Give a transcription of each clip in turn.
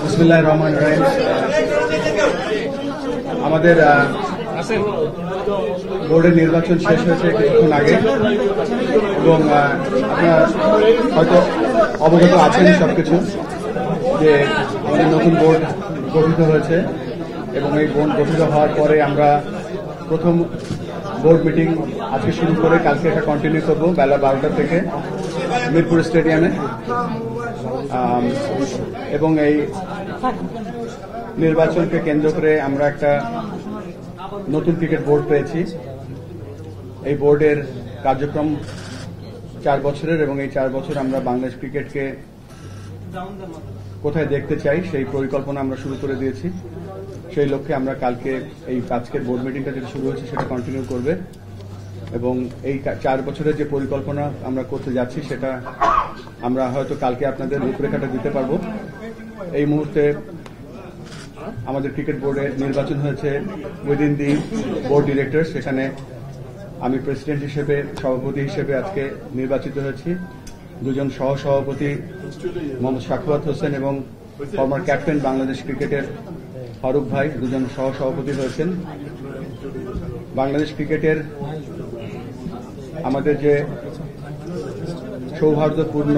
বিসমিল্লাহির রহমানির রহিম। আমাদের বোর্ডের নির্বাচন শেষ হয়েছে কিছুক্ষণ আগে এবং আপনারা হয়তো অবগত আছেন সবকিছু যে আমাদের নতুন বোর্ড গঠিত হয়েছে এবং এই বোর্ড গঠিত হওয়ার পরে আমরা প্রথম বোর্ড মিটিং আজকে শুরু করে কালকে এটা কন্টিনিউ করবো বেলা 12টা থেকে মিরপুর স্টেডিয়ামে। এবং এই নির্বাচনকে কেন্দ্র করে আমরা একটা নতুন ক্রিকেট বোর্ড পেয়েছি। এই বোর্ডের কার্যক্রম 4 বছরের এবং এই 4 বছর আমরা বাংলাদেশ ক্রিকেটকে কোথায় দেখতে চাই সেই পরিকল্পনা আমরা শুরু করে দিয়েছি। সেই লক্ষ্যে আমরা কালকে এই আজকের বোর্ড মিটিংটা যেটা শুরু হয়েছে সেটা কন্টিনিউ করবে এবং এই 4 বছরের যে পরিকল্পনা আমরা করতে যাচ্ছি সেটা আমরা হয়তো কালকে আপনাদের রূপরেখাটা দিতে পারবো। এই মুহূর্তে আমাদের ক্রিকেট বোর্ডে নির্বাচন হয়েছে উইদিন দি বোর্ড ডিরেক্টর। সেখানে আমি প্রেসিডেন্ট হিসেবে, সভাপতি হিসেবে আজকে নির্বাচিত হয়েছি। 2 জন সহসভাপতি মোহাম্মদ শাখাওয়াত হোসেন এবং ফর্মার ক্যাপ্টেন বাংলাদেশ ক্রিকেটের ফারুক ভাই 2 জন সহসভাপতি হয়েছেন। বাংলাদেশ ক্রিকেটের আমাদের যে সৌহার্দ্যপূর্ণ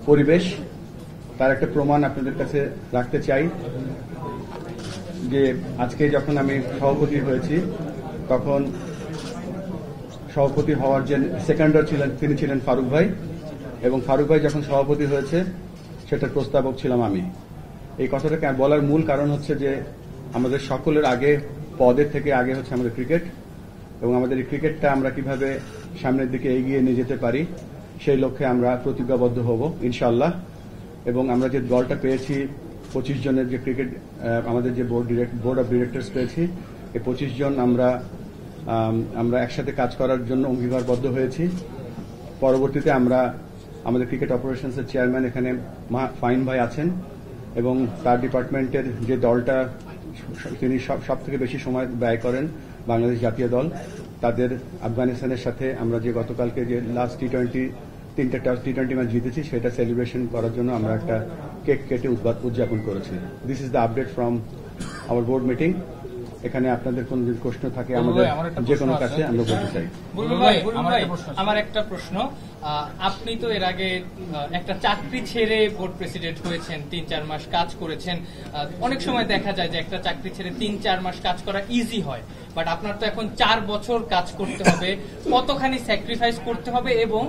পরিবেশ তার একটা প্রমাণ আপনাদের কাছে রাখতে চাই যে আজকে যখন আমি সভাপতি হয়েছি তখন সভাপতি হওয়ার যে সেকেন্ডার ছিলেন তিনি ছিলেন ফারুক ভাই এবং ফারুক ভাই যখন সভাপতি হয়েছে সেটার প্রস্তাবক ছিলাম আমি। এই কথাটাকে বলার মূল কারণ হচ্ছে যে আমাদের সকলের আগে পদের থেকে আগে হচ্ছে আমাদের ক্রিকেট এবং আমাদের এই ক্রিকেটটা আমরা কিভাবে সামনের দিকে এগিয়ে নিয়ে যেতে পারি সেই লক্ষ্যে আমরা প্রতিজ্ঞাবদ্ধ হব ইনশাআল্লাহ। এবং আমরা যে দলটা পেয়েছি 25 জনের যে ক্রিকেট আমাদের যে বোর্ড অব ডিরেক্টরস পেয়েছি এই 25 জন আমরা একসাথে কাজ করার জন্য অঙ্গীকারবদ্ধ হয়েছি। পরবর্তীতে আমরা আমাদের ক্রিকেট অপারেশনসের চেয়ারম্যান এখানে ফাহিম ভাই আছেন এবং তার ডিপার্টমেন্টের যে দলটা তিনি সব থেকে বেশি সময় ব্যয় করেন বাংলাদেশ জাতীয় দল, তাদের আফগানিস্তানের সাথে আমরা যে গতকালকে যে লাস্ট তিনটা টি-20 ম্যাচ জিতেছি সেটা সেলিব্রেশন করার জন্য আমরা একটা কেক কেটে উদযাপন করেছি। This is the update from our board meeting. এখানে আপনাদের কোন যদি প্রশ্ন থাকে আমাদের যে কোনো কাছে আমরা বলতে চাই। আমার একটা প্রশ্ন, আপনি তো এর আগে একটা চাকরি ছেড়ে বোর্ড প্রেসিডেন্ট হয়েছেন, 3-4 মাস কাজ করেছেন। অনেক সময় দেখা যায় যে একটা চাকরি ছেড়ে 3-4 মাস কাজ করা ইজি হয়, বাট আপনার তো এখন 4 বছর কাজ করতে হবে, কতখানি স্যাক্রিফাইস করতে হবে এবং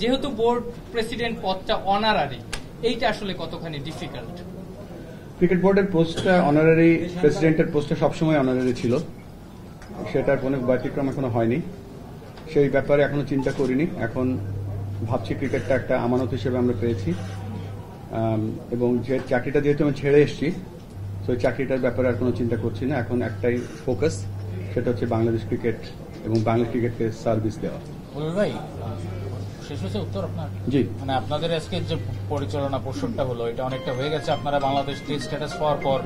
যেহেতু বোর্ড প্রেসিডেন্ট পদটা অনারারি, এইটা আসলে কতখানি ডিফিকাল্ট? ক্রিকেট বোর্ডের পোস্টটা অনারারি, প্রেসিডেন্টের পোস্টটা সবসময় অনারারি ছিল, সেটার কোনো ব্যতিক্রম এখনো হয়নি। সেই ব্যাপারে এখনো চিন্তা করিনি। এখন ভাবছি ক্রিকেটটা একটা আমানত হিসেবে আমরা পেয়েছি এবং যে চাকরিটা যেহেতু আমি ছেড়ে এসেছি সেই চাকরিটার ব্যাপারে আর কোনো চিন্তা করছি না। এখন একটাই ফোকাস, সেটা হচ্ছে বাংলাদেশ ক্রিকেট এবং বাংলাদেশ ক্রিকেটকে সার্ভিস দেওয়া। ভাই শেষ হয়েছে উত্তর আপনার? জি, মানে আপনাদের আজকে যে পরিচালনা পর্ষদটা হলো এটা অনেকটা হয়ে গেছে। আপনারা বাংলাদেশ টেস্ট স্ট্যাটাস পাওয়ার পর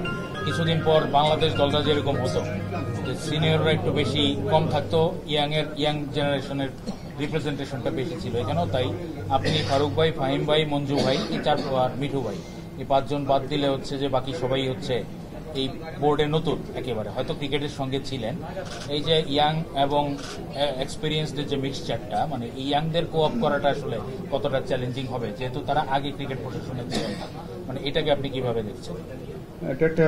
কিছুদিন পর বাংলাদেশ দলটা যেরকম হতো যে সিনিয়ররা একটু বেশি কম থাকতো, ইয়াং জেনারেশনের রিপ্রেজেন্টেশনটা বেশি ছিল এখানেও তাই। আপনি ফারুক ভাই, ফাহিম ভাই, মঞ্জু ভাই, এই 4 আর মিঠু ভাই, এই 5 জন বাদ দিলে হচ্ছে যে বাকি সবাই হচ্ছে এই বোর্ডে নতুন একেবারে, হয়তো ক্রিকেটের সঙ্গে ছিলেন। এই যে ইয়াং এবং এক্সপিরিয়েন্সদের যে মিক্সচারটা, মানে এই ইয়াংদের কোঅপ করাটা আসলে কতটা চ্যালেঞ্জিং হবে যেহেতু তারা আগে ক্রিকেট প্রশাসনে ছিলেন, মানে এটাকে আপনি কিভাবে দেখছেন? এটা একটা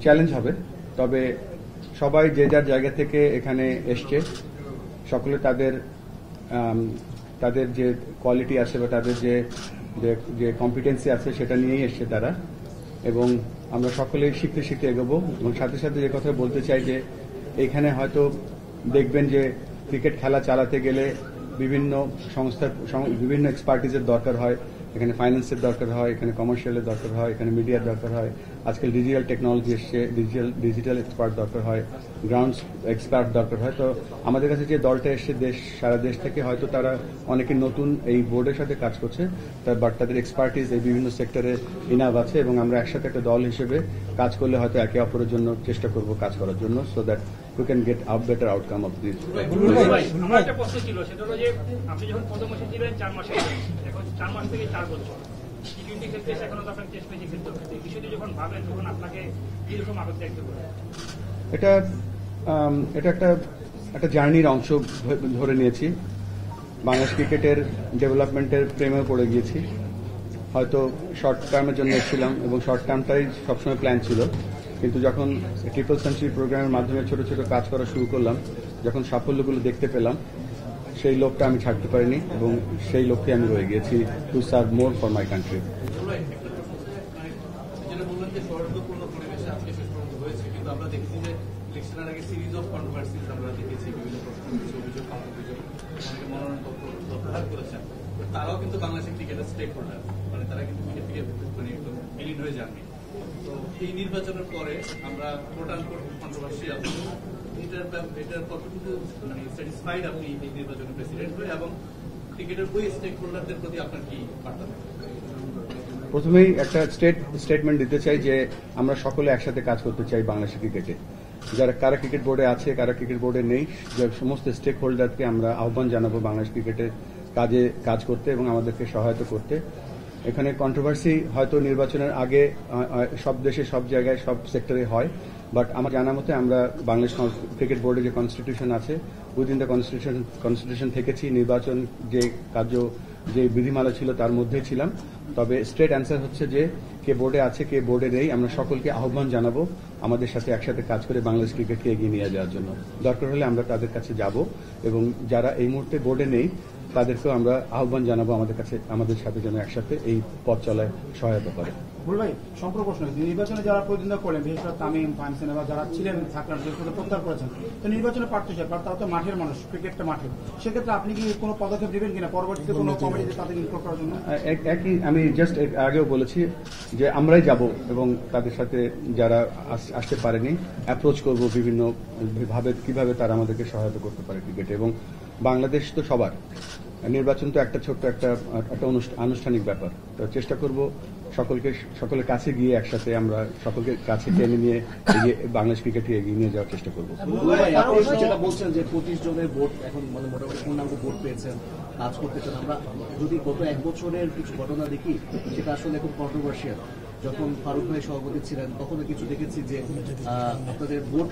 চ্যালেঞ্জ হবে, তবে সবাই যে যার জায়গা থেকে এখানে এসছে, সকলে তাদের যে কোয়ালিটি আছে বা তাদের যে কম্পিটেন্সি আছে সেটা নিয়েই এসছে তারা, এবং আমরা সকলেই শিখতে শিখতে এগোবো। এবং সাথে সাথে যে কথা বলতে চাই যে এখানে হয়তো দেখবেন যে ক্রিকেট খেলা চালাতে গেলে বিভিন্ন সংস্থার বিভিন্ন এক্সপার্টিজের দরকার হয়, এখানে ফাইন্যান্সের দরকার হয়, এখানে কমার্শিয়ালের দরকার হয়, এখানে মিডিয়ার দরকার হয়, আজকাল ডিজিটাল টেকনোলজি এসছে, ডিজিটাল এক্সপার্ট দরকার হয়, গ্রাউন্ড এক্সপার্ট দরকার হয়। তো আমাদের কাছে যে দলটা এসছে সারা দেশ থেকে, হয়তো তারা অনেকে নতুন এই বোর্ডের সাথে কাজ করছে, বাট তাদের এক্সপার্টিজ এই বিভিন্ন সেক্টরে ইনাফ আছে এবং আমরা একসাথে একটা দল হিসেবে কাজ করলে হয়তো একে অপরের জন্য চেষ্টা করব কাজ করার জন্য, so that we can get a better outcome of this. আমার একটা প্রশ্ন ছিল, সেটা হলো যে আপনি যখন প্রথম মাসে ছিলেন 4 মাসে, এখন 4 মাস থেকে 4 বছর, টি-20 খেলতে এসে এখনো তো আপনার টেস্ট ম্যাচে খেলতে হবে, এই বিষয়টি যখন ভাবেন তখন আপনাকে কিরকম আবেগ করে? এটা একটা জার্নির অংশ ধরে নিয়েছি। বাংলাদেশ ক্রিকেটের ডেভেলপমেন্টের প্রেমে পড়ে গিয়েছি। হয়তো শর্ট টার্মের জন্য এসেছিলাম এবং শর্ট টার্মটাই সবসময় প্ল্যান ছিল, কিন্তু যখন ট্রিপল সেঞ্চুরি প্রোগ্রামের মাধ্যমে ছোট ছোট কাজ করা শুরু করলাম, যখন সাফল্যগুলো দেখতে পেলাম, সেই লোকটা আমি ছাড়তে পারিনি এবং সেই লক্ষ্যে আমি রয়ে গিয়েছি, to serve more for my country. আমরা দেখছি যে ইলেকশনের আগে সিরিজ অফ কন্ট্রোভার্সিজ আমরা দেখেছি, বিভিন্ন প্রশ্ন অভিযোগ অনেকে মনোনয়নপত্র প্রত্যাহার করেছেন। তারাও কিন্তু বাংলাদেশের ক্রিকেটের স্টেক হোল্ডার, মানে তারা কিন্তু ক্রিকেট থেকে মানে একদম বিলীন হয়ে যাননি। তো এই নির্বাচনের পরে আমরা কোট অ্যান্ড কোট কন্ট্রোভার্সিয়াল, এটার কতটুকু মানে স্যাটিসফাইড আপনি এই নির্বাচনের প্রেসিডেন্ট হয়ে, এবং ক্রিকেটের ওই স্টেক হোল্ডারদের প্রতি আপনার কি বার্তা? প্রথমেই একটা স্টেটমেন্ট দিতে চাই যে আমরা সকলে একসাথে কাজ করতে চাই বাংলাদেশের ক্রিকেটে। কারা ক্রিকেট বোর্ডে আছে, কারা ক্রিকেট বোর্ডে নেই, যে সমস্ত স্টেক হোল্ডারকে আমরা আহ্বান জানাবো বাংলাদেশ ক্রিকেটের কাজ করতে এবং আমাদেরকে সহায়তা করতে। এখানে কন্ট্রোভার্সি হয়তো নির্বাচনের আগে সব দেশে, সব জায়গায়, সব সেক্টরে হয়, বাট আমার জানা মতে আমরা বাংলাদেশ ক্রিকেট বোর্ডে যে কনস্টিটিউশন আছে, উইদিন দ্য কনস্টিটিউশন থেকেছি। নির্বাচন যে বিধিমালা ছিল তার মধ্যেই ছিলাম। তবে স্ট্রেট অ্যান্সার হচ্ছে যে কে বোর্ডে আছে, কে বোর্ডে নেই, আমরা সকলকে আহ্বান জানাবো আমাদের সাথে একসাথে কাজ করে বাংলাদেশ ক্রিকেটকে এগিয়ে নিয়ে যাওয়ার জন্য। দরকার হলে আমরা তাদের কাছে যাব এবং যারা এই মুহূর্তে বোর্ডে নেই তাদেরকেও আমরা আহ্বান জানাবো আমাদের সাথে যেন একসাথে এই পথ চলায় সহায়তা করে। ভাই, সম্পর্ক প্রশ্ন, নির্বাচনে যারা প্রতিদ্বন্দ্বিতা করলেন, বিশেষ করে তামিম, ফাইমসেন বা যারা ছিলেন প্রত্যাহার করেছেন, তো নির্বাচনে প্রার্থী হিসেবে তারা তো মাঠের মানুষ, ক্রিকেটটা মাঠের, সেক্ষেত্রে আপনি কি কোনো পদক্ষেপ নেবেন কিনা পরবর্তীতে কোনো কমিটিতে তাদের ইনক্লুড করার জন্য? একই, আমি জাস্ট আগেও বলেছি যে আমরাই যাব এবং তাদের সাথে যারা আসতে পারেনি অ্যাপ্রোচ করব বিভিন্ন ভাবে, কিভাবে তারা আমাদেরকে সহায়তা করতে পারে ক্রিকেটে। এবং বাংলাদেশ তো সবার, নির্বাচন তো একটা ছোট্ট একটা আনুষ্ঠানিক ব্যাপার, তো চেষ্টা করব সকলের কাছে গিয়ে একসাথে আমরা সকলকে কাছে টেনে নিয়ে বাংলাদেশ ক্রিকেটকে এগিয়ে নিয়ে যাওয়ার চেষ্টা করবো। যেটা বলছেন যে 25 জনের ভোট এখন মানে মোটামুটি পূর্ণাঙ্গ ভোট পেয়েছেন, কাজ করতেছেন। আমরা যদি গত 1 বছরের কিছু ঘটনা দেখি, সেটা আসলে খুব কন্ট্রোভার্সিয়াল। যখন ফারুক ভাই সভাপতি ছিলেন তখনও কিছু দেখেছি যে আপনাদের বোর্ড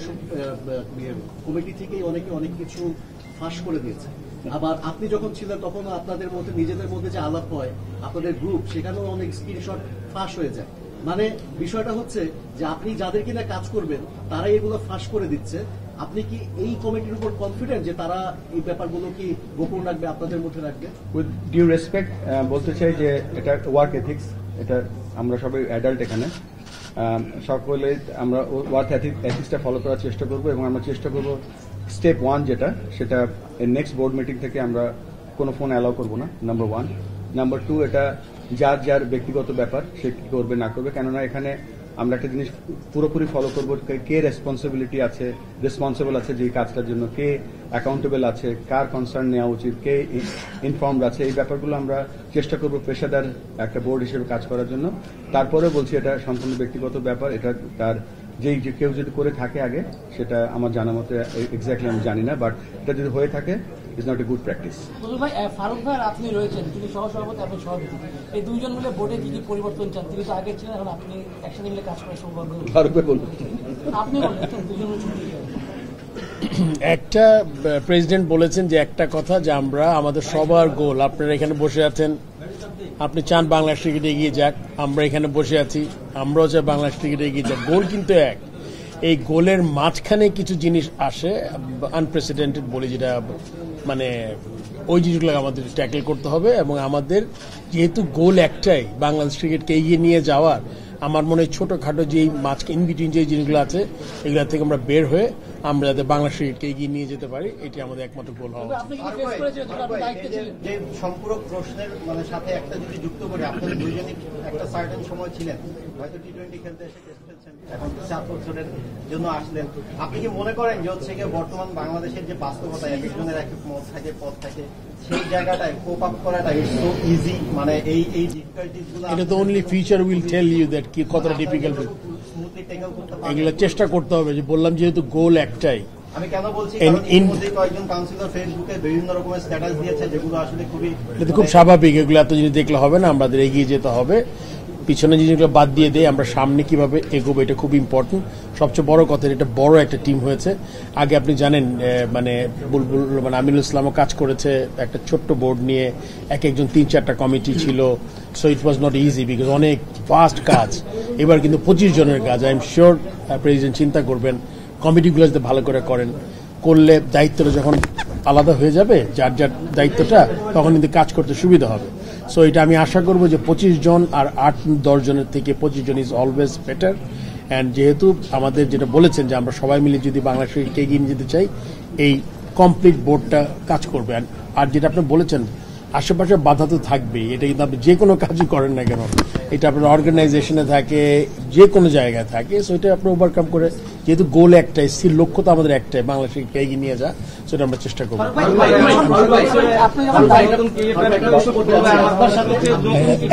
কমিটি থেকেই অনেকে অনেক কিছু ফাঁস করে দিয়েছে। আবার আপনি যখন ছিলেন তখনও আপনাদের মধ্যে নিজেদের মধ্যে যে আলাপ হয়, আপনাদের গ্রুপ, সেখানেও অনেক স্ক্রিনশট ফাঁস হয়ে যায়। মানে বিষয়টা হচ্ছে যে আপনি যাদের কিনা কাজ করবেন তারাই এগুলো ফাঁস করে দিচ্ছে। আপনি কি এই কমিটির উপর কনফিডেন্ট যে তারা এই ব্যাপারগুলো কি গোপন রাখবে, আপনাদের মধ্যে রাখবে? উইথ ডিউ রেসপেক্ট বলতে চাই যে এটা ওয়ার্ক এথিক্স, এটা আমরা সবাই অ্যাডাল্ট এখানে, সকলে আমরা ওয়ার্ক এথিক্সটা ফলো করার চেষ্টা করব এবং আমরা চেষ্টা করব স্টেপ 1 যেটা, সেটা নেক্সট বোর্ড মিটিং থেকে আমরা কোনো ফোন অ্যালাউ করবো না, নাম্বার 1। নাম্বার 2, এটা যার ব্যক্তিগত ব্যাপার, সে কি করবে না করবে, কেননা এখানে আমরা একটা জিনিস পুরোপুরি ফলো করবো, কে রেসপন্সিবল আছে যে কাজটার জন্য, কে অ্যাকাউন্টেবল আছে, কার কনসার্ন নেওয়া উচিত, কে ইনফর্মড আছে, এই ব্যাপারগুলো আমরা চেষ্টা করবো পেশাদার একটা বোর্ড হিসেবে কাজ করার জন্য। তারপরে বলছি এটা সম্পূর্ণ ব্যক্তিগত ব্যাপার, এটা তার যে কেউ যদি করে থাকে আগে, সেটা আমার জানা মতে এক্স্যাক্টলি আমি জানি না, বাট এটা যদি হয়ে থাকে is not a good practice. ভাই, ফারুক ভাই আপনি রয়েছেন, তিনি সহসভাপতি, আপনি সভাপতি, এই দুইজন মিলে বোর্ডে কি কি পরিবর্তন চান? তিনি তো আগে ছিলেন, এখন আপনি একসাথে মিলে কাজ করার সৌভাগ্য। ফারুক ভাই বলবেন, আপনি বলেন দুজন। একটা প্রেসিডেন্ট বলেছেন যে একটা কথা, যে আমরা আমাদের সবার গোল, আপনারা এখানে বসে আছেন, আপনি চান বাংলাদেশ ক্রিকেট এগিয়ে যাক, আমরা এখানে বসে আছি, আমরাও চাই বাংলাদেশ ক্রিকেট এগিয়ে যাক, গোল কিন্তু এক। এই গোলের মাঝখানে কিছু জিনিস আসে, আনপ্রেসিডেন্টেড বলি, যেটা মানে ওই জিনিসগুলোকে আমাদের ট্যাকেল করতে হবে। এবং আমাদের যেহেতু গোল একটাই, বাংলাদেশ ক্রিকেটকে এগিয়ে নিয়ে যাওয়ার, আমার মনে হয় ছোটখাটো যেই মাঝখানে ইনবিটুইন যে জিনিসগুলো আছে, এগুলো থেকে আমরা বের হয়ে আমরা যাতে বাংলাদেশ ক্রিকেটকে এগিয়ে নিয়ে যেতে পারি, এটি আমাদের একমাত্র গোল হওয়া উচিত। যে সম্পূরক প্রশ্নের মানে সাথে একটা যদি যুক্ত করে, আপনাদের দুজনই একটা সার্টেন সময় ছিলেন, হয়তো টি-20 খেলতে এসে টেস্ট খেলছেন, এখন 7 বছরের জন্য আসলেন। আপনি কি মনে করেন যে হচ্ছে গিয়ে বর্তমান বাংলাদেশের যে বাস্তবতা, এক একজনের এক এক মত থাকে, পথ থাকে, সেই জায়গাটায় কোপ আপ করাটা ইজ সো ইজি, মানে এই ডিফিকাল্টিসগুলো এটা তো only future will tell you that কি কতটা ডিফিকাল্ট, স্মুথলি ট্যাকেল করতে পারবেন? এগুলো চেষ্টা করতে হবে। যে বললাম যেহেতু গোল একটাই, আমি কেন বলছি, কারণ এর মধ্যে কয়েকজন কাউন্সিলর ফেসবুকে বিভিন্ন রকমের স্ট্যাটাস দিয়েছে যেগুলো আসলে খুব স্বাভাবিক। এগুলো এত জিনিস দেখলে হবে না, আমাদের এগিয়ে যেতে হবে। পিছনে জিনিসগুলো বাদ দিয়ে দেয়, আমরা সামনে কিভাবে এগোবো এটা খুব ইম্পর্টেন্ট। সবচেয়ে বড় কথা, এটা বড় একটা টিম হয়েছে। আগে আপনি জানেন মানে বুলবুল মানে আমিনুল ইসলামও কাজ করেছে একটা ছোট্ট বোর্ড নিয়ে, একজন 3-4টা কমিটি ছিল। So it was not easy because অনেক ফাস্ট কাজ। এবার কিন্তু 25 জনের কাজ। আই এম শিওর প্রেসিডেন্ট চিন্তা করবেন কমিটিগুলো যাতে ভালো করে করেন, করলে দায়িত্বটা যখন আলাদা হয়ে যাবে যার যার দায়িত্বটা, তখন কিন্তু কাজ করতে সুবিধা হবে। সো এটা আমি আশা করবো যে 25 জন আর 8-10 জনের থেকে 25 জন ইজ অলওয়েজ বেটার। অ্যান্ড যেহেতু আমাদের যেটা বলেছেন যে আমরা সবাই মিলে যদি বাংলাদেশকে এগিয়ে নিয়ে যেতে চাই, এই কমপ্লিট বোর্ডটা কাজ করবে। আর যেটা আপনি বলেছেন আশেপাশে বাধা তো থাকবেই, এটা কিন্তু আপনি যে কোনো কাজই করেন না কেন, এটা আপনার অর্গানাইজেশনে থাকে, যে কোনো জায়গায় থাকে। সো এটা আপনি ওভারকাম করে, যেহেতু গোল একটাই, স্থির লক্ষ্য তো আমাদের একটাই, বাংলাদেশকে এগিয়ে নিয়ে যা, সেটা আমরা চেষ্টা করবো।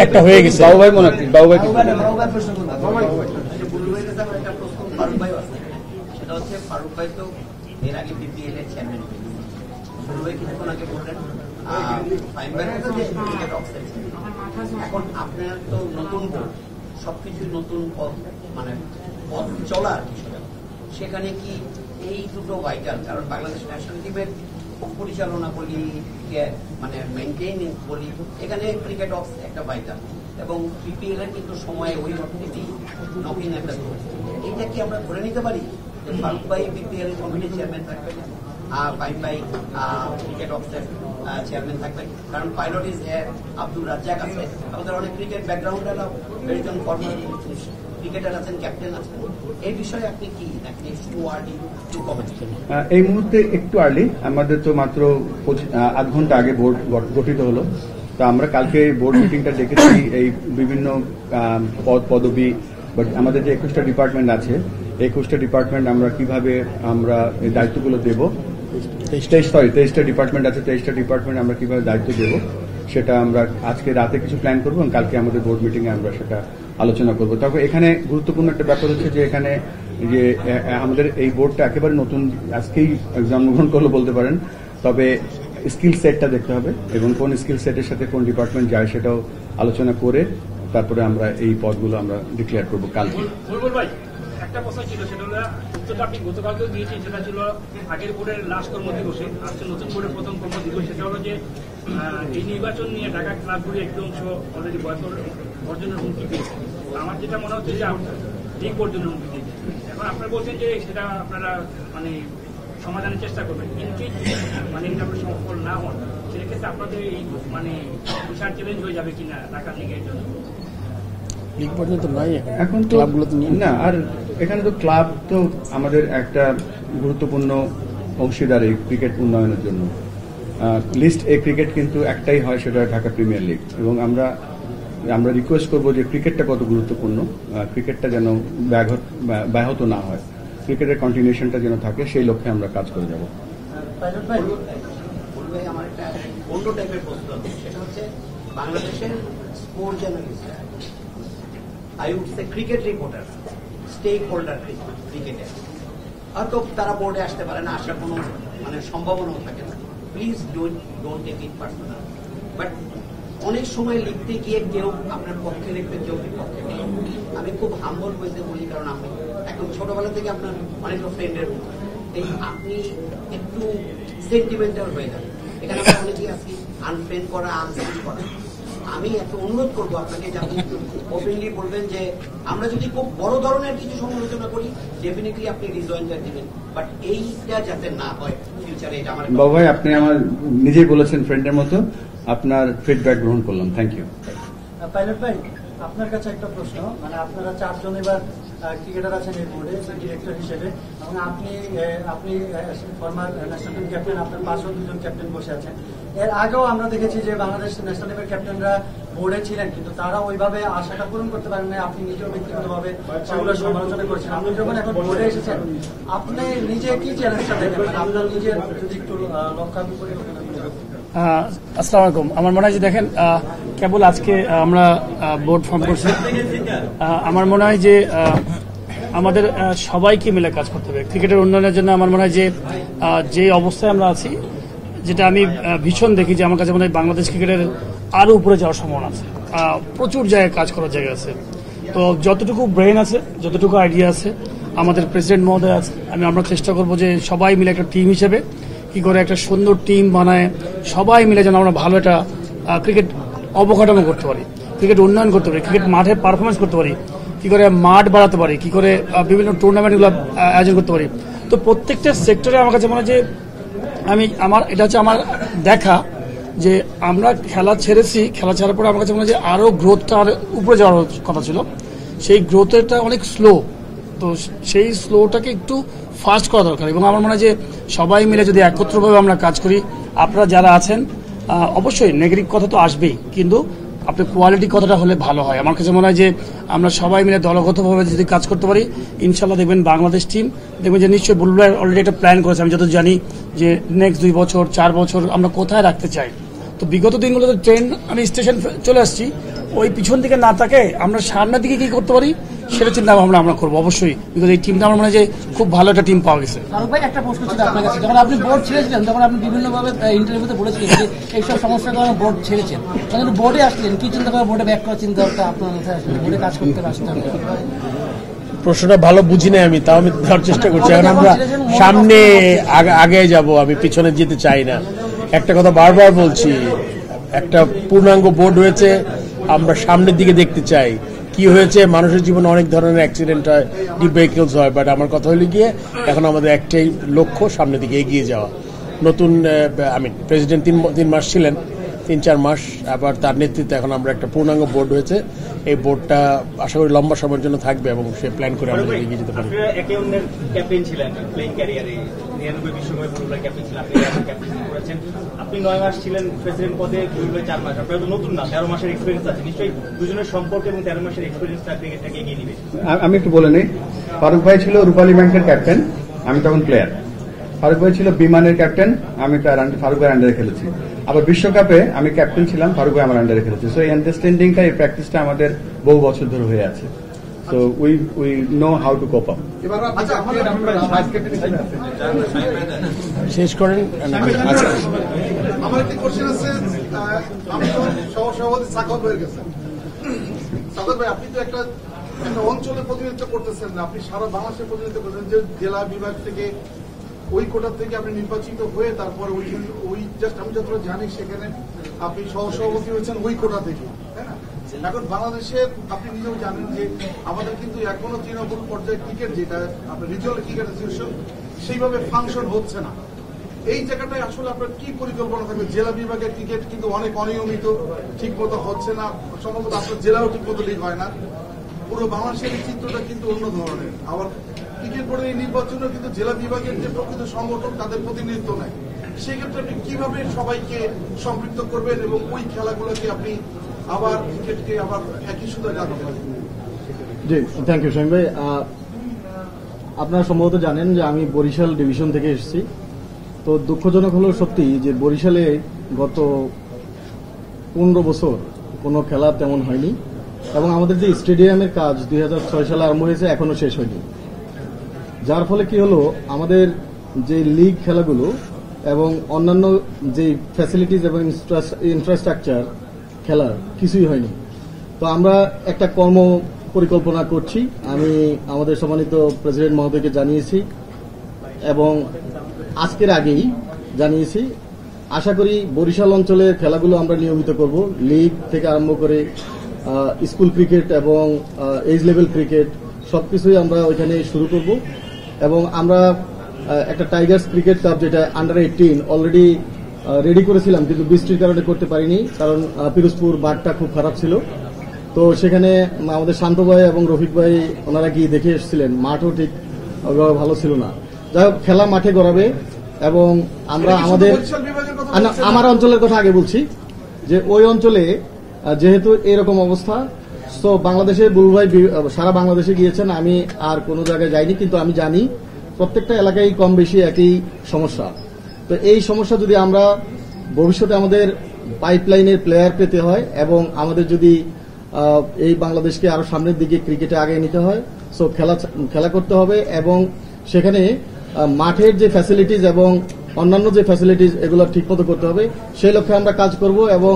একটা হয়ে গেছে বাবু ভাই, মনে হয় বাবু ভাই সেটা হচ্ছে ফারুক ভাই তো এর আগে বিপিএল এর চেয়ারম্যান, ফারুক ভাই কিছুক্ষণ আগে বললেন এখন আপনার তো নতুন বোর্ড, সবকিছু নতুন পথ, মানে পথ চলার বিষয়, সেখানে কি এই দুটো ভাইটাল, কারণ বাংলাদেশ ন্যাশনাল টিমের পরিচালনা বলি মানে মেনটেইনিং বলি, এখানে ক্রিকেট অফ একটা ভাইটাল, এবং বিপিএল এর কিন্তু সময় ওই অর্থনীতি নবীন একটা দল, এইটা কি আমরা ধরে নিতে পারি যে ফারুক ভাই বিপিএল এর কমিটির চেয়ারম্যান থাকবেন, ফাইন ভাই ক্রিকেট অফিসের চেয়ারম্যান থাকবেন? কারণ পাইলট ইজ আব্দুল রাজ্জাক আছে, আমাদের অনেক ক্রিকেট ব্যাকগ্রাউন্ডের একজন ফর্মার ক্রিকেটার আছেন, ক্যাপ্টেন আছেন, এই বিষয়ে আপনি কি নাকি এই মুহূর্তে একটু আর্লি, আমাদের তো মাত্র 8 ঘন্টা আগে বোর্ড গঠিত হলো। তো আমরা কালকে বোর্ড মিটিংটা ডেকেছি, এই বিভিন্ন পদবি, বাট আমাদের যে 21টা ডিপার্টমেন্ট আছে, 21টা ডিপার্টমেন্ট আমরা কিভাবে আমরা এই দায়িত্বগুলো দেব, 23টা ডিপার্টমেন্ট আছে, 23টা ডিপার্টমেন্ট আমরা কিভাবে দায়িত্ব দেব, সেটা আমরা আজকে রাতে কিছু প্ল্যান করবো এবং কালকে আমাদের বোর্ড মিটিং এ আমরা সেটা আলোচনা করবো। তবে এখানে গুরুত্বপূর্ণ একটা ব্যাপার হচ্ছে যে এখানে যে আমাদের এই বোর্ডটা একেবারে নতুন, আজকেই জন্মগ্রহণ করলো বলতে পারেন। তবে স্কিল সেটটা দেখতে হবে এবং কোন স্কিল সেটের সাথে কোন ডিপার্টমেন্ট যায় সেটাও আলোচনা করে তারপরে আমরা এই পদগুলো আমরা ডিক্লেয়ার করবো কালকে। একটা প্রশ্ন ছিল, সেটা হলো উত্তরটা আপনি গতকালকেও দিয়েছেন, সেটা ছিল আগের বোর্ডের লাস্ট কর্মদিবসে, আজকে নতুন বোর্ডের প্রথম কর্মদিবস। সেটা হলো যে এই নির্বাচন নিয়ে ঢাকা ক্লাবগুলি একটি অংশ অলরেডি বর্জনের হুমকি পেয়েছে। আমার যেটা মনে হচ্ছে যে এই বর্জনের হুমকি দিয়েছে, এখন আপনারা বলছেন যে সেটা আপনারা মানে সমাধানের চেষ্টা করবেন, কিন্তু মানে এটা আপনার সফল না হন, সেক্ষেত্রে আপনাদের এই মানে বিশাল চ্যালেঞ্জ হয়ে যাবে কিনা ঢাকা লিগের জন্য? এখন তো না, আর এখানে তো ক্লাব তো আমাদের একটা গুরুত্বপূর্ণ অংশীদার এই ক্রিকেট উন্নয়নের জন্য। লিস্ট এ ক্রিকেট কিন্তু একটাই হয়, সেটা ঢাকা প্রিমিয়ার লিগ, এবং আমরা রিকোয়েস্ট করবো যে ক্রিকেটটা কত গুরুত্বপূর্ণ, ক্রিকেটটা যেন ব্যাহত না হয়, ক্রিকেটের কন্টিনিউশনটা যেন থাকে, সেই লক্ষ্যে আমরা কাজ করে যাব। আমার একটা অন্য টাইপের প্রশ্ন, সেটা হচ্ছে বাংলাদেশের sports journalist, I would say cricket reporters, stakeholder cricketer, হয়তো তারা বোর্ডে আসতে পারে না, আসার কোনো মানে সম্ভাবনাও থাকে না। Please don't take it personal, but অনেক সময় লিখতে গিয়ে কেউ আপনার পক্ষে লিখবে, কেউ বিপক্ষে। আমি খুব হাম্বল হয়েছে বলি, কারণ আমি একদম ছোটবেলা থেকে আপনার অনেক ফ্রেন্ডের মতো, এই আপনি একটু সেন্টিমেন্টাল হয়ে যান। এখানে আমরা অনেকেই আছি আনফ্রেন্ড করা, আনফ্রেন্ড করা। আমি একটা অনুরোধ করবো আপনাকে যে আপনি ওপেনলি বলবেন যে আমরা যদি খুব বড় ধরনের কিছু সমালোচনা করি, ডেফিনেটলি আপনি রিজয়েন্টার দিবেন, বাট এইটা যাতে না হয় ফিউচারে। এটা আমার বাবু ভাই, আপনি আমার নিজেই বলেছেন ফ্রেন্ডের মতো, আপনার ফিডব্যাক গ্রহণ করলাম, থ্যাংক ইউ। পাইলট ভাই, আপনার কাছে একটা প্রশ্ন, মানে আপনারা 4 জন এবার ক্রিকেটার আছেন এই বোর্ডে ডিরেক্টর হিসেবে, এবং আপনি ফর্মার ন্যাশনাল টিম ক্যাপ্টেন, আপনার পাশেও 2 জন ক্যাপ্টেন বসে আছেন। এর আগেও আমরা দেখেছি যে বাংলাদেশ ন্যাশনাল টিমের ক্যাপ্টেনরা বোর্ডে ছিলেন, কিন্তু তারা ওইভাবে আশাটা পূরণ করতে পারেন না। আপনি নিজেও ব্যক্তিগতভাবে সেগুলো সমালোচনা করেছেন। আপনি যখন এখন বোর্ডে এসেছেন, আপনি নিজে কি চ্যালেঞ্জটা দেখেন, মানে আপনার নিজের যদি একটু লক্ষ্যাঙ্ক পরিকল্পনা করে? আসসালামু আলাইকুম। আমার মনে হয় যে দেখেন, কেবল আজকে আমরা বোর্ড ফর্ম করছি, আমার মনে হয় যে আমাদের সবাইকে মিলে কাজ করতে হবে। ক্রিকেটের উন্নয়নের জন্য আমার মনে হয় যে অবস্থায় আমরা আছি, যেটা আমি ভীষণ দেখি যে আমার কাছে মনে হয় বাংলাদেশ ক্রিকেটের আরো উপরে যাওয়ার সম্ভাবনা আছে, প্রচুর জায়গায় কাজ করার জায়গা আছে। তো যতটুকু ব্রেন আছে, যতটুকু আইডিয়া আছে, আমাদের প্রেসিডেন্ট মহোদয় আছে, আমরা চেষ্টা করবো যে সবাই মিলে একটা টিম হিসেবে কি করে একটা সুন্দর টিম বানায় সবাই মিলে যেন আমরা ভালো একটা ক্রিকেট অবকাঠামো করতে পারি, ক্রিকেট উন্নয়ন করতে পারি, ক্রিকেট মাঠে পারফরমেন্স করতে পারি, কি করে মাঠ বাড়াতে পারি, কি করে বিভিন্ন টুর্নামেন্টগুলো আয়োজন করতে পারি। তো প্রত্যেকটা সেক্টরে আমার কাছে মনে হয় যে এটা হচ্ছে আমার দেখা যে আমরা খেলা ছেড়েছি, খেলা ছাড়ার পরে আমার কাছে মনে হয় যে আরো গ্রোথটা আর উপরে যাওয়ার কথা ছিল, সেই গ্রোথটা অনেক স্লো। তো সেই স্লোটাকে একটু ফাস্ট করা দরকার এবং আমার মনে হয় যে সবাই মিলে যদি একত্রভাবে আমরা কাজ করি, আপনারা যারা আছেন অবশ্যই নেগেটিভ কথা তো আসবেই, কিন্তু আপনার কোয়ালিটি কথাটা হলে ভালো হয়। আমার কাছে মনে হয় যে আমরা সবাই মিলে দলগতভাবে যদি কাজ করতে পারি, ইনশাল্লাহ দেখবেন বাংলাদেশ টিম দেখবেন যে নিশ্চয়ই বুলবুল ভাই অলরেডি একটা প্ল্যান করেছে, আমি যত জানি যে নেক্সট 2 বছর 4 বছর আমরা কোথায় রাখতে চাই। তো বিগত দিনগুলোতে ট্রেন আমি স্টেশন চলে আসছি, ওই পিছন দিকে না তাকে আমরা সামনের দিকে কি করতে পারি সেটা চিন্তা ভাবনা আমরা করবো অবশ্যই, বিকজ এই টিমটা আমার মনে হয় যে খুব ভালো একটা টিম পাওয়া গেছে। ফারুক ভাই, একটা প্রশ্ন ছিল আপনার কাছে, যখন আপনি বোর্ড ছেড়েছিলেন তখন আপনি বিভিন্নভাবে ইন্টারভিউতে বলেছিলেন যে এইসব সমস্যার কারণে বোর্ড ছেড়েছেন, যখন বোর্ডে আসলেন কি চিন্তা করে বোর্ডে ব্যাক করার চিন্তা আপনার মাথায় আসলে, বোর্ডে কাজ করতে আসলেন? প্রশ্নটা ভালো বুঝি নাই আমি, তাও আমি দেওয়ার চেষ্টা করছি। এখন আমরা সামনে আগে যাব, আমি পিছনে যেতে চাই না। একটা কথা বারবার বলছি, একটা পূর্ণাঙ্গ বোর্ড হয়েছে, আমরা সামনের দিকে দেখতে চাই কি হয়েছে। মানুষের জীবনে অনেক ধরনের অ্যাক্সিডেন্ট হয়, ডিভেহিকলস হয়, বাট আমার কথা হলো গিয়ে এখন আমাদের একটাই লক্ষ্য, সামনের দিকে এগিয়ে যাওয়া। নতুন প্রেসিডেন্ট 3 মাস ছিলেন, 3-4 মাস, আবার তার নেতৃত্বে এখন আমরা একটা পূর্ণাঙ্গ বোর্ড হয়েছে। এই বোর্ডটা আশা করি লম্বা সময়ের জন্য থাকবে এবং সে প্ল্যান করে আমরা এগিয়ে যেতে পারি। একে অন্যের ক্যাপ্টেন ছিলেন প্লেইং ক্যারিয়ারে, 99 বিশ্বকাপে বুলবুল ক্যাপ্টেন ছিলেন, আপনি ক্যাপ্টেন করেছেন, আপনি 9 মাস ছিলেন প্রেসিডেন্ট পদে, বুলবুল 4 মাস, আপনার তো নতুন না, 13 মাসের এক্সপিরিয়েন্স আছে, নিশ্চয়ই দুজনের সম্পর্ক এবং 13 মাসের এক্সপিরিয়েন্সটা ক্রিকেটটাকে এগিয়ে নিবে। আমি একটু বলে নিই, ফারুক ভাই ছিল রূপালী ব্যাংকের ক্যাপ্টেন, আমি তখন প্লেয়ার। ফারুক ভাই ছিল বিমানের ক্যাপ্টেন, আমি ফারুক ভাই আন্ডারে খেলেছি। আবার বিশ্বকাপে আমি ক্যাপ্টেন ছিলাম, ফারুক ভাই আমার আন্ডারে খেলেছি। সো এই আন্ডারস্ট্যান্ডিংটা, এই প্র্যাকটিসটা আমাদের বহু বছর ধরে হয়ে আছে। So we know how to cope up. শেষ করেন। আমার একটি কোশ্চেন আছে, আমি তো সহসভাপতি সাকত হয়ে গেছেন। সাকত ভাই, আপনি তো একটা অঞ্চলের প্রতিনিধিত্ব করতেছেন না, আপনি সারা বাংলাদেশের প্রতিনিধিত্ব করতেছেন, যে জেলা বিভাগ থেকে ওই কোটা থেকে আপনি নির্বাচিত হয়ে তারপর ওই জাস্ট আমি যতটা জানি সেখানে আপনি সহসভাপতি হয়েছেন ওই কোটা থেকে, তাই না? এখন বাংলাদেশের আপনি নিজেও জানেন যে আমাদের কিন্তু এখনো তৃণমূল পর্যায়ে ক্রিকেট, যেটা আপনার রিজিওনাল ক্রিকেট অ্যাসোসিয়েশন, সেইভাবে ফাংশন হচ্ছে না। এই জায়গাটায় আসলে আপনার কি পরিকল্পনা থাকবে? জেলা বিভাগের ক্রিকেট কিন্তু অনেক অনিয়মিত, ঠিক মতো হচ্ছে না, সম্ভবত আপনার জেলাও ঠিক মতো লিগ হয় না। পুরো বাংলাদেশের এই চিত্রটা কিন্তু অন্য ধরনের। আবার ক্রিকেট বোর্ডের এই নির্বাচনেও কিন্তু জেলা বিভাগের যে প্রকৃত সংগঠন তাদের প্রতিনিধিত্ব নেয়। সেই ক্ষেত্রে আপনি কিভাবে সবাইকে সম্পৃক্ত করবেন এবং ওই খেলাগুলোকে আপনি আবার ক্রিকেটকে আবার একই সুতায় রাখতে পারেন? জি, থ্যাংক ইউ শামীম ভাই। আপনারা সম্ভবত জানেন যে আমি বরিশাল ডিভিশন থেকে এসেছি। তো দুঃখজনক হলো সত্যি যে বরিশালে গত 15 বছর কোনো খেলা তেমন হয়নি এবং আমাদের যে স্টেডিয়ামের কাজ 2006 সালে আরম্ভ হয়েছে এখনো শেষ হয়নি। যার ফলে কি হলো, আমাদের যে লিগ খেলাগুলো এবং অন্যান্য যে ফ্যাসিলিটিস এবং ইনফ্রাস্ট্রাকচার খেলার কিছুই হয়নি। তো আমরা একটা কর্ম পরিকল্পনা করছি, আমি আমাদের সম্মানিত প্রেসিডেন্ট মহোদয়কে জানিয়েছি এবং আজকের আগেই জানিয়েছি। আশা করি বরিশাল অঞ্চলের খেলাগুলো আমরা নিয়মিত করব, লিগ থেকে আরম্ভ করে স্কুল ক্রিকেট এবং এজ লেভেল ক্রিকেট সবকিছুই আমরা ওইখানে শুরু করব এবং আমরা একটা টাইগার্স ক্রিকেট কাপ, যেটা আন্ডার 18 অলরেডি রেডি করেছিলাম, কিন্তু বৃষ্টির কারণে করতে পারিনি, কারণ পিরোজপুর বাঘটা খুব খারাপ ছিল। তো সেখানে আমাদের শান্ত ভাই এবং রফিক ভাই ওনারা গিয়ে দেখে এসেছিলেন, মাঠও ঠিক ভালো ছিল না। যাই হোক, খেলা মাঠে গড়াবে এবং আমরা আমাদের আমার অঞ্চলের কথা আগে বলছি যে ওই অঞ্চলে যেহেতু এরকম অবস্থা, তো বাংলাদেশে বুলবুল ভাই সারা বাংলাদেশে গিয়েছেন, আমি আর কোনো জায়গায় যাইনি, কিন্তু আমি জানি প্রত্যেকটা এলাকায় কম বেশি একই সমস্যা। তো এই সমস্যা যদি আমরা ভবিষ্যতে আমাদের পাইপলাইনের প্লেয়ার পেতে হয় এবং আমাদের যদি এই বাংলাদেশকে আরো সামনের দিকে ক্রিকেটে আগে নিতে হয়। সো খেলা করতে হবে এবং সেখানে মাঠের যে ফ্যাসিলিটিস এবং অন্যান্য যে ফ্যাসিলিটিস এগুলো ঠিকমতো করতে হবে, সেই লক্ষ্যে আমরা কাজ করব। এবং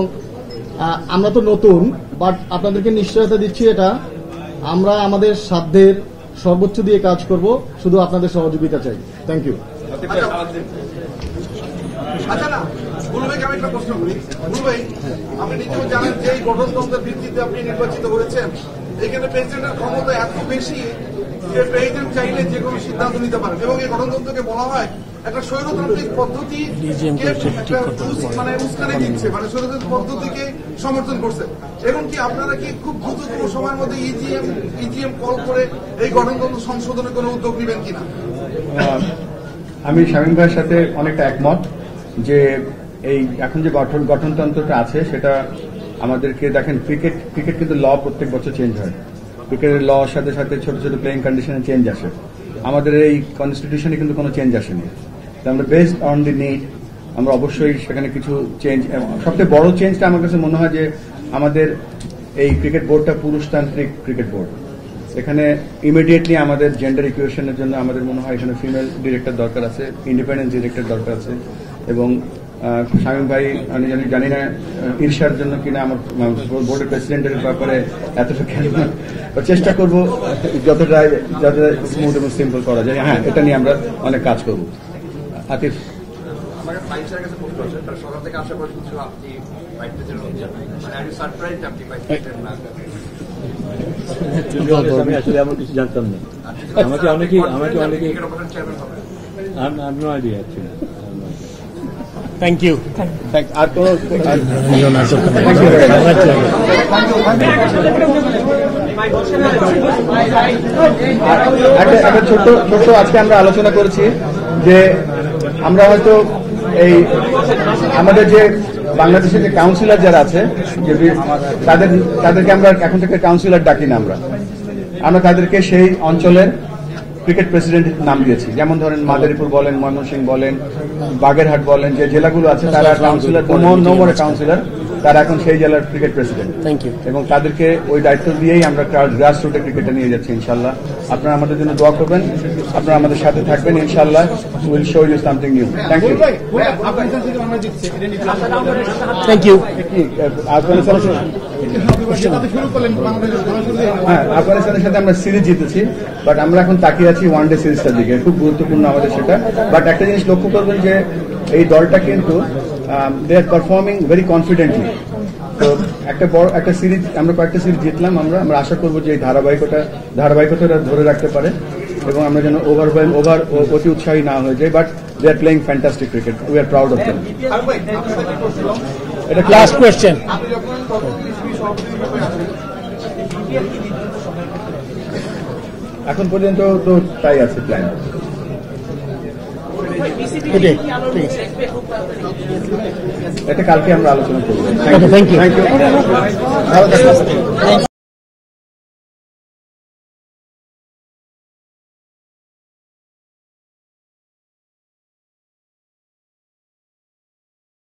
আমরা তো নতুন, বাট আপনাদেরকে নিশ্চয়তা দিচ্ছি এটা আমরা আমাদের সাধ্যের সর্বোচ্চ দিয়ে কাজ করব, শুধু আপনাদের সহযোগিতা চাই। Thank you. আচ্ছা না, বুলু ভাইকে আমি একটা প্রশ্ন করি। বুলু ভাই, আপনি নিশ্চয় জানেন যে এই গঠনতন্ত্রের ভিত্তিতে আপনি নির্বাচিত হয়েছেন। এখানে প্রেসিডেন্টের ক্ষমতা এত বেশি যে প্রেসিডেন্ট চাইলে যে কোনো সিদ্ধান্ত নিতে পারেন, এবং এই গঠনতন্ত্রকে বলা হয় একটা স্বৈরতান্ত্রিক পদ্ধতি মানে উস্কানি দিচ্ছে, মানে স্বৈরতান্ত্রিক পদ্ধতিকে সমর্থন করছে। এবং কি আপনারা কি খুব দ্রুততম সময়ের মধ্যে ইজিএম কল করে এই গঠনতন্ত্র সংশোধনের কোনো উদ্যোগ নেবেন কিনা? আমি শামীম ভাইয়ের সাথে অনেকটা একমত যে এই এখন যে গঠনতন্ত্রটা আছে সেটা আমাদেরকে দেখেন, ক্রিকেট কিন্তু ল প্রত্যেক বছর চেঞ্জ হয়। ক্রিকেটের ল সাথে সাথে ছোট ছোট প্লেইং কন্ডিশনে চেঞ্জ আসে। আমাদের এই কনস্টিটিউশনে কিন্তু কোনো চেঞ্জ আসেনি। আমরা বেসড অন দি নিড আমরা অবশ্যই সেখানে কিছু চেঞ্জ, সবচেয়ে বড় চেঞ্জটা আমার কাছে মনে হয় যে আমাদের এই ক্রিকেট বোর্ডটা পুরুষতান্ত্রিক ক্রিকেট বোর্ড। এখানে ইমিডিয়েটলি আমাদের জেন্ডার ইকুয়েশনের জন্য আমাদের মনে হয় এখানে ফিমেল ডিরেক্টর দরকার আছে, ইন্ডিপেন্ডেন্ট ডিরেক্টর দরকার আছে। এবং শামীম ভাই আমি জানি না ঈর্ষার জন্য কিনা আমার বোর্ডের প্রেসিডেন্টের ব্যাপারে এতটা কেন, চেষ্টা করব যতটা স্মুথ এবং সিম্পল করা যায়। হ্যাঁ, এটা নিয়ে আমরা অনেক কাজ করব। আতিফ, আমি আসলে এমন কিছু জানতাম না। আমাকে অনেকেই no idea actually. Thank you. আর কোন একটা ছোট্ট আজকে আমরা আলোচনা করেছি যে আমরা হয়তো এই আমাদের যে বাংলাদেশের যে কাউন্সিলর যারা আছে তাদেরকে আমরা এখন থেকে কাউন্সিলর ডাকি না, আমরা তাদেরকে সেই অঞ্চলের ক্রিকেট প্রেসিডেন্ট নাম দিয়েছি। যেমন ধরেন মাদারীপুর বলেন, ময়মনসিংহ বলেন, বাগেরহাট বলেন, যে জেলাগুলো আছে তারা কাউন্সিলর, নম্বরে কাউন্সিলর, তারা এখন সেই জেলার ক্রিকেট প্রেসিডেন্ট। Thank you. এবং তাদেরকে ওই দায়িত্ব দিয়েই আমরা গ্রাস রুটে ক্রিকেটে নিয়ে যাচ্ছি ইনশাল্লাহ। আপনারা আমাদের জন্য দোয়া করবেন, আপনারা আমাদের সাথে থাকবেন ইনশাল্লাহ। Will show you something new. Thank you. Thank you. হ্যাঁ, আফগানিস্তানের সাথে আমরা সিরিজ জিতেছি, বাট আমরা এখন তাকিয়ে আছি ওয়ানডে সিরিজটার দিকে। খুব গুরুত্বপূর্ণ আমাদের সেটা। বাট একটা জিনিস লক্ষ্য করবেন যে এই দলটা কিন্তু দে আর পারফর্মিং ভেরি কনফিডেন্টলি। তো একটা সিরিজ আমরা কয়েকটা সিরিজ জিতলাম। আমরা আশা করবো যে এই ধারাবাহিকতা ধরে রাখতে পারে এবং আমরা যেন অতি উৎসাহী না হয়ে যায়। But they are playing fantastic cricket, we are proud of them. এটা লাস্ট কোয়েশ্চেন। এখন পর্যন্ত তো তাই আছে প্ল্যান। এটা কালকে আমরা আলোচনা করবো। Thank you. Thank you.